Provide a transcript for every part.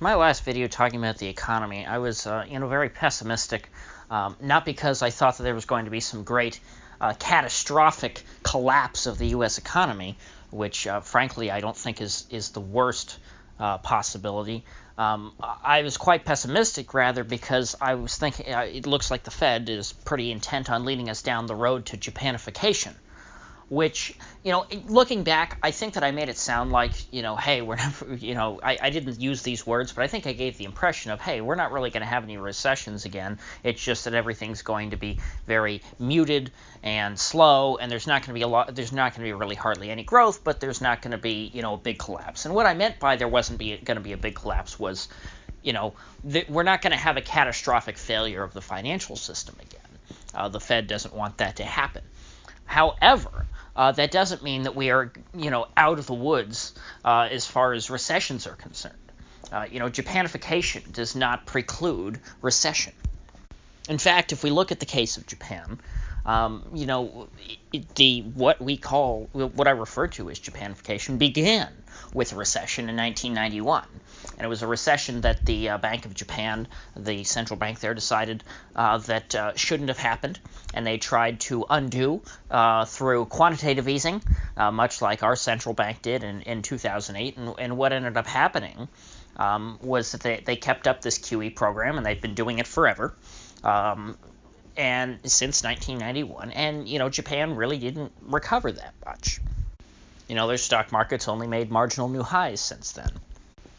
My last video talking about the economy, I was, very pessimistic, not because I thought that there was going to be some great catastrophic collapse of the U.S. economy, which, frankly, I don't think is the worst possibility. I was quite pessimistic, rather, because I was thinking it looks like the Fed is pretty intent on leading us down the road to Japanification. Which, looking back, I think that I made it sound like, hey, we're never, I didn't use these words, but I think I gave the impression of, hey, we're not really going to have any recessions again. It's just that everything's going to be very muted and slow, and there's not going to be really hardly any growth, but there's not going to be, a big collapse. And what I meant by there wasn't going to be a big collapse was, we're not going to have a catastrophic failure of the financial system again. The Fed doesn't want that to happen. However, that doesn't mean that we are, out of the woods as far as recessions are concerned. Japanification does not preclude recession. In fact, if we look at the case of Japan, what I refer to as Japanification began with a recession in 1991. And it was a recession that the Bank of Japan, the central bank there, decided that shouldn't have happened, and they tried to undo through quantitative easing, much like our central bank did in 2008. And what ended up happening was that they kept up this QE program, and they've been doing it forever. And since 1991, and Japan really didn't recover that much. Their stock market's only made marginal new highs since then.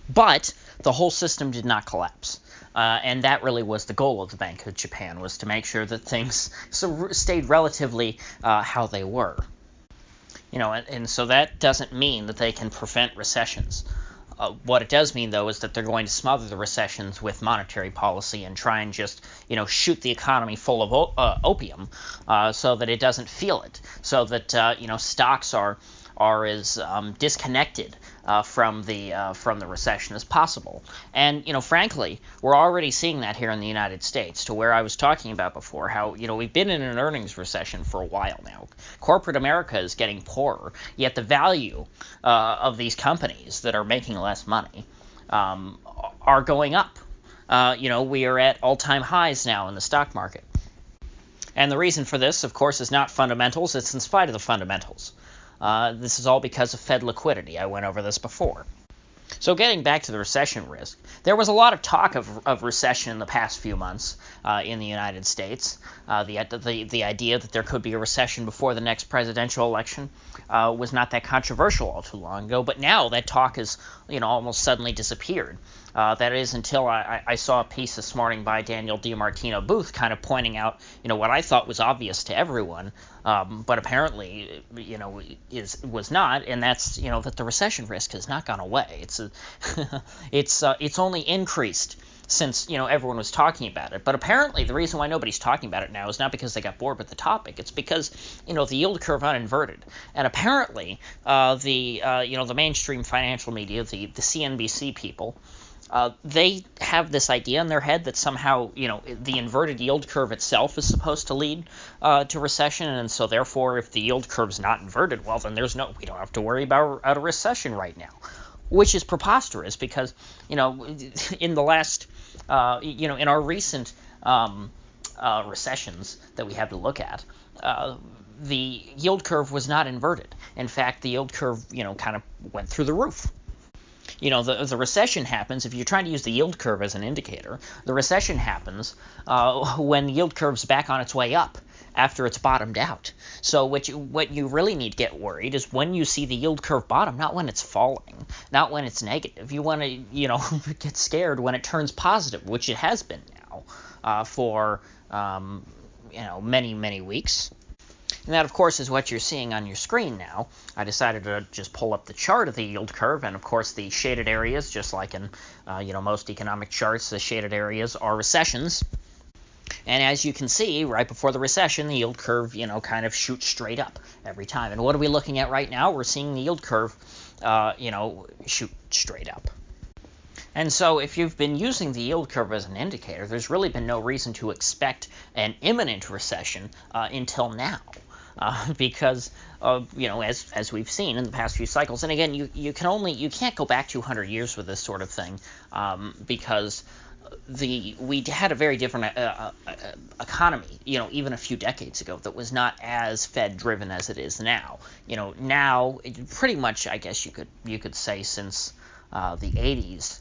But the whole system did not collapse, and that really was the goal of the Bank of Japan, was to make sure that things stayed relatively how they were. And so that doesn't mean that they can prevent recessions. What it does mean, though, is that they're going to smother the recessions with monetary policy and try and just, shoot the economy full of opium so that it doesn't feel it, so that, stocks are as disconnected from the recession as possible. And, frankly, we're already seeing that here in the United States, to where I was talking about before, how, we've been in an earnings recession for a while now. Corporate America is getting poorer, yet the value of these companies that are making less money are going up. We are at all-time highs now in the stock market. And the reason for this, of course, is not fundamentals. It's in spite of the fundamentals. This is all because of Fed liquidity. I went over this before. So getting back to the recession risk, there was a lot of talk of recession in the past few months in the United States. The idea that there could be a recession before the next presidential election was not that controversial all too long ago, but now that talk has almost suddenly disappeared. That is until I saw a piece this morning by Daniel DiMartino Booth kind of pointing out, what I thought was obvious to everyone, but apparently, was not, and that's, that the recession risk has not gone away. It's only increased since, everyone was talking about it. But apparently the reason why nobody's talking about it now is not because they got bored with the topic. It's because, the yield curve uninverted. And apparently the mainstream financial media, the CNBC people, they have this idea in their head that somehow, the inverted yield curve itself is supposed to lead to recession, and so therefore, if the yield curve's not inverted, well, then we don't have to worry about a recession right now, which is preposterous because, in the last, in our recent recessions that we have to look at, the yield curve was not inverted. In fact, the yield curve, kind of went through the roof. The recession happens, if you're trying to use the yield curve as an indicator, the recession happens when the yield curve's back on its way up after it's bottomed out. So what you really need to get worried is when you see the yield curve bottom, not when it's falling, not when it's negative. You want to, get scared when it turns positive, which it has been now for, many, many weeks. And that, of course, is what you're seeing on your screen now. I decided to just pull up the chart of the yield curve, and, of course, the shaded areas, just like in, most economic charts, the shaded areas are recessions. And as you can see, right before the recession, the yield curve, kind of shoots straight up every time. And what are we looking at right now? We're seeing the yield curve, shoot straight up. And so if you've been using the yield curve as an indicator, there's really been no reason to expect an imminent recession until now. because as we've seen in the past few cycles. And again, you can't go back 200 years with this sort of thing, because we had a very different economy, even a few decades ago, that was not as Fed driven as it is now. Now pretty much, I guess you could say, since the 80s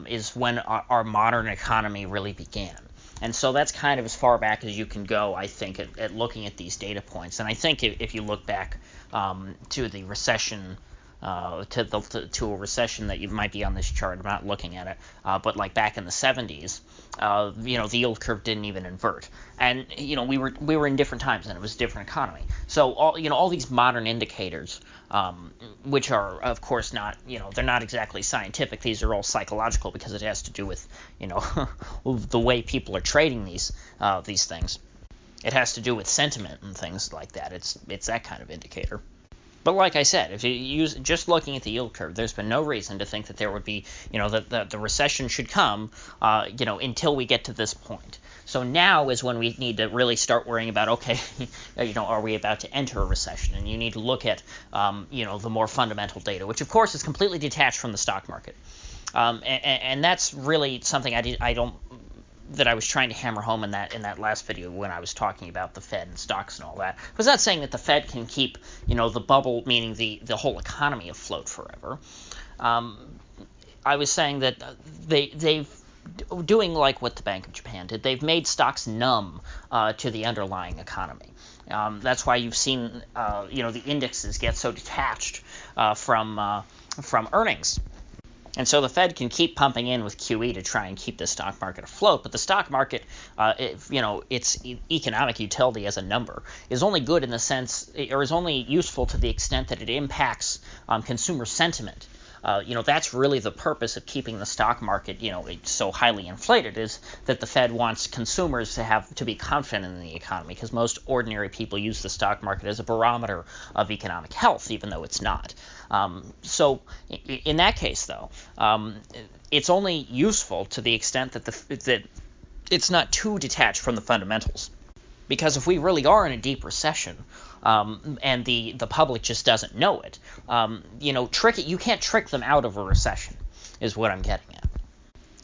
is when our modern economy really began. And so that's kind of as far back as you can go, I think, at looking at these data points. And I think if you look back to the recession, to a recession that you might be on this chart, I'm not looking at it, but like back in the 70s, the yield curve didn't even invert. And we were in different times, and it was a different economy. So all these modern indicators, which are of course not, they're not exactly scientific. These are all psychological, because it has to do with the way people are trading these things. It has to do with sentiment and things like that. It's that kind of indicator. But like I said, if you use just looking at the yield curve, there's been no reason to think that there would be, that the recession should come, until we get to this point. So now is when we need to really start worrying about, okay, are we about to enter a recession? And you need to look at, the more fundamental data, which of course is completely detached from the stock market. And that's really something that I was trying to hammer home in that last video when I was talking about the Fed and stocks and all that. I was not saying that the Fed can keep, the bubble, meaning the whole economy, afloat forever. I was saying that they've doing like what the Bank of Japan did. They've made stocks numb to the underlying economy. That's why you've seen, the indexes get so detached from earnings. And so the Fed can keep pumping in with QE to try and keep the stock market afloat, but the stock market, its economic utility as a number is only good in the sense, or is only useful to the extent that it impacts consumer sentiment. That's really the purpose of keeping the stock market, so highly inflated, is that the Fed wants consumers to be confident in the economy, because most ordinary people use the stock market as a barometer of economic health, even though it's not. So in that case, though, it's only useful to the extent that it's not too detached from the fundamentals. Because if we really are in a deep recession, and the public just doesn't know it, you can't trick them out of a recession, is what I'm getting at.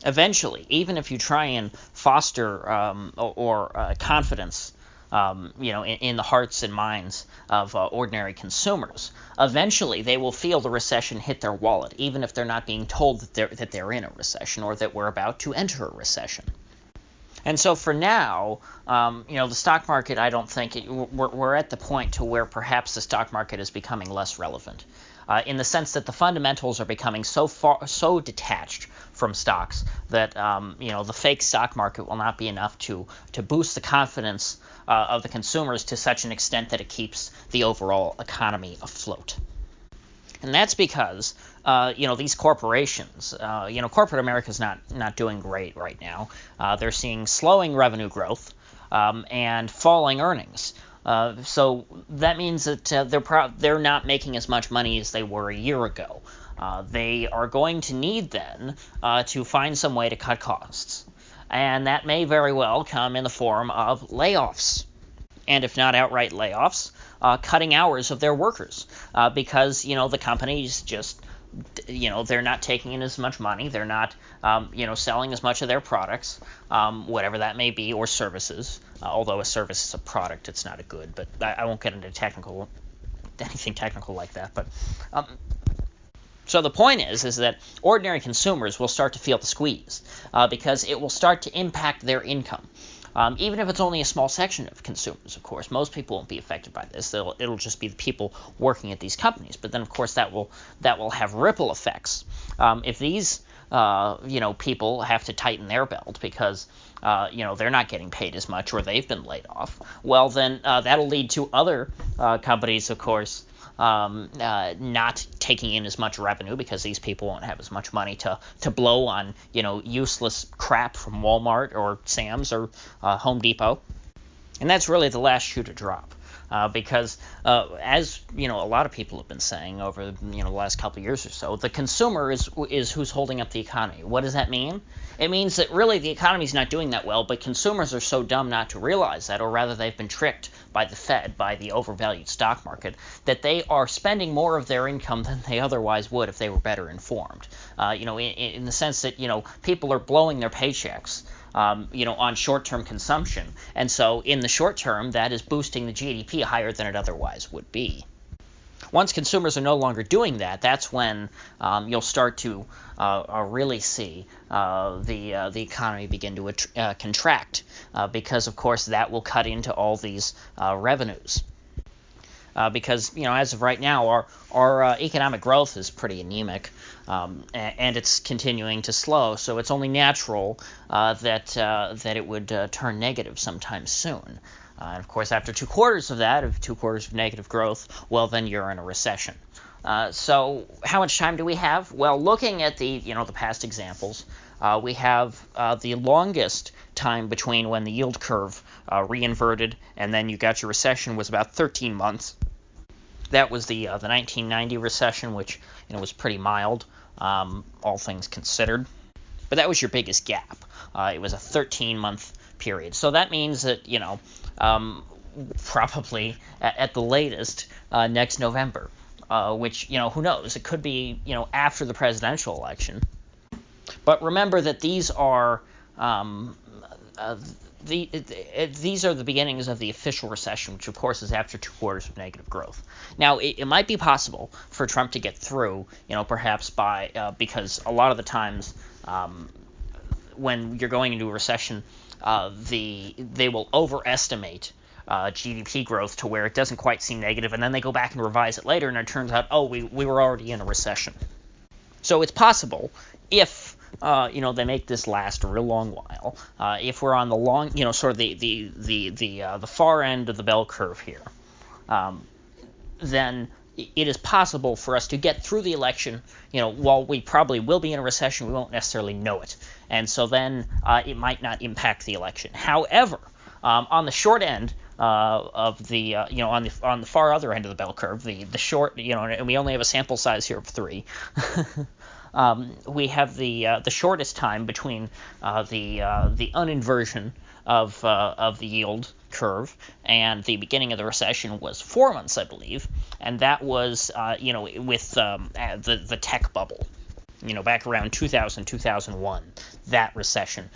Eventually, even if you try and foster confidence, in the hearts and minds of ordinary consumers, eventually they will feel the recession hit their wallet, even if they're not being told that they're in a recession, or that we're about to enter a recession. And so for now, the stock market, I don't think we're at the point to where perhaps the stock market is becoming less relevant, in the sense that the fundamentals are becoming so detached from stocks that the fake stock market will not be enough to boost the confidence of the consumers to such an extent that it keeps the overall economy afloat. And that's because, these corporations, corporate America is not doing great right now. They're seeing slowing revenue growth and falling earnings. So that means that they're not making as much money as they were a year ago. They are going to need then to find some way to cut costs. And that may very well come in the form of layoffs. And if not outright layoffs, cutting hours of their workers, because the companies just, they're not taking in as much money, they're not selling as much of their products, whatever that may be, or services. Although a service is a product, it's not a good. But I won't get into anything technical like that. But so the point is that ordinary consumers will start to feel the squeeze, because it will start to impact their income. Even if it's only a small section of consumers, of course. Most people won't be affected by this. It'll just be the people working at these companies. But then, of course, that will have ripple effects. If these people have to tighten their belt because they're not getting paid as much, or they've been laid off, well, then that'll lead to other companies, of course, not taking in as much revenue, because these people won't have as much money to blow on useless crap from Walmart or Sam's or Home Depot. And that's really the last shoe to drop, because as a lot of people have been saying over the last couple of years or so, the consumer is who's holding up the economy. What does that mean? It means that really the economy's not doing that well, but consumers are so dumb not to realize that, or rather they've been tricked by the Fed, by the overvalued stock market, that they are spending more of their income than they otherwise would if they were better informed. In the sense that, people are blowing their paychecks, on short-term consumption. And so in the short term, that is boosting the GDP higher than it otherwise would be. Once consumers are no longer doing that, that's when you'll start to really see the economy begin to contract, because, of course, that will cut into all these revenues. Because, as of right now, our economic growth is pretty anemic, and it's continuing to slow. So it's only natural that it would turn negative sometime soon. And of course, after 2 quarters of that, of 2 quarters of negative growth, well, then you're in a recession. So how much time do we have? Well, looking at the past examples, we have the longest time between when the yield curve reinverted and then you got your recession was about 13 months. That was the 1990 recession, which was pretty mild, all things considered. But that was your biggest gap. It was a 13-month period. So that means that probably at the latest next November, which who knows? It could be after the presidential election. But remember that these are these are the beginnings of the official recession, which of course is after 2 quarters of negative growth. Now, it might be possible for Trump to get through, perhaps by because a lot of the times when you're going into a recession, they will overestimate GDP growth to where it doesn't quite seem negative, and then they go back and revise it later, and it turns out, oh, we were already in a recession. So it's possible if they make this last a real long while. If we're on the long, sort of the far end of the bell curve here, then it is possible for us to get through the election. While we probably will be in a recession, we won't necessarily know it, and so then it might not impact the election. However, on the short end of the on the far other end of the bell curve, the short, and we only have a sample size here of 3. We have the shortest time between the un-inversion of the yield curve and the beginning of the recession was 4 months, I believe, and that was with the tech bubble. Back around 2000, 2001, that recession.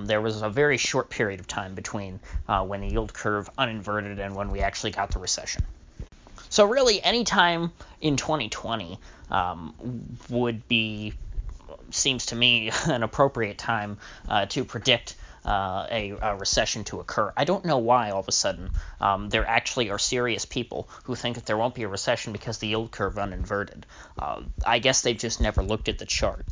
There was a very short period of time between when the yield curve uninverted and when we actually got the recession. So really, any time in 2020 seems to me an appropriate time to predict a recession to occur. I don't know why all of a sudden there actually are serious people who think that there won't be a recession because the yield curve uninverted. I guess they've just never looked at the chart.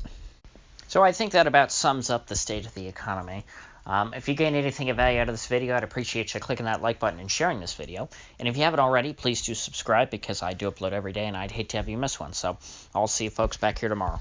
So I think that about sums up the state of the economy. If you gained anything of value out of this video, I'd appreciate you clicking that like button and sharing this video. And if you haven't already, please do subscribe because I do upload every day and I'd hate to have you miss one. So I'll see you folks back here tomorrow.